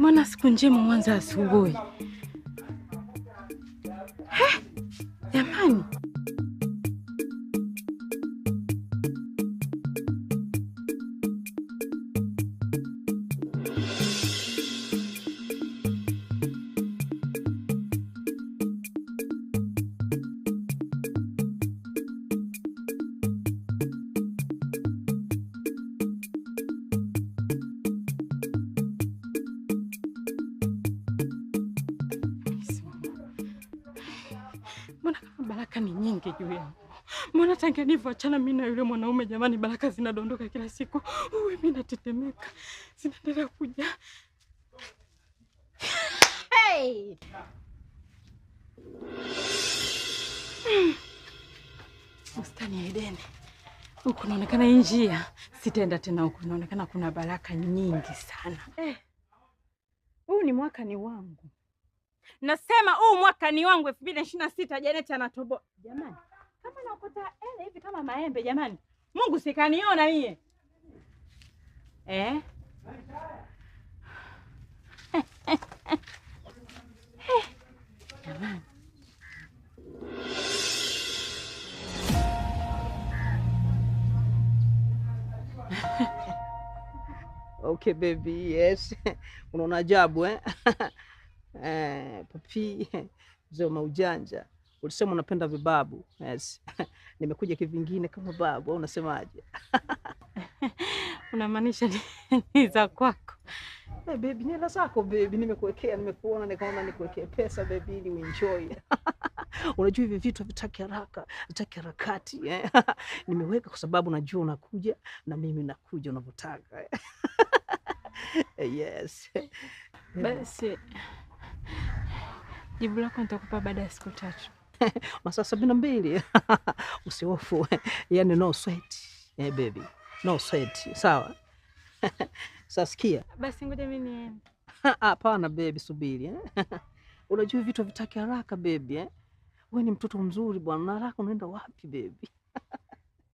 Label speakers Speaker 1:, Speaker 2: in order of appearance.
Speaker 1: Mbona siku njema mwanza asubuhi? Jamani. Mbona kama baraka ni nyingi juu yangu? Mbona tangia nilivyoachana mimi na yule mwanaume jamani, baraka zinadondoka kila siku. Mimi natetemeka. Zinaendelea kuja. Hey! Bustani ya Edeni. Huku naonekana njia. Sitaenda tena huku. Naonekana kuna baraka nyingi sana. Huu ni mwaka ni wangu. Nasema huu mwaka ni wangu 2026. Janet anatoboa. Jamani, kama naokota hivi kama maembe jamani. Mungu sikaniona mie. Jamani.
Speaker 2: Okay baby, yes. Unaona ajabu papi, zao maujanja. Ulisema unapenda vibabu. Yes. Nimekuja kivingine kama babu, au unasemaje?
Speaker 1: Unamaanisha ni za kwako?
Speaker 2: Baby, ni hela zako baby, nimekuwekea, nimekuona nikaona nikuwekee pesa baby ili uenjoy. Unajua hivi vitu havitaki haraka, vitaki harakati. Nimeweka kwa sababu najua unakuja na mimi nakuja unavyotaka. Yes.
Speaker 1: Basi jibu lako nitakupa baada ya siku 3.
Speaker 2: Masaa 72. Usihofu. Yaani no sweat. Baby. No sweat. Sawa? Sasikia.
Speaker 1: Basi ngoja mimi niende.
Speaker 2: Hapana baby, subiri. Unajua vitu havitaki haraka baby. Wewe ni mtoto mzuri bwana. Na haraka unaenda wapi baby?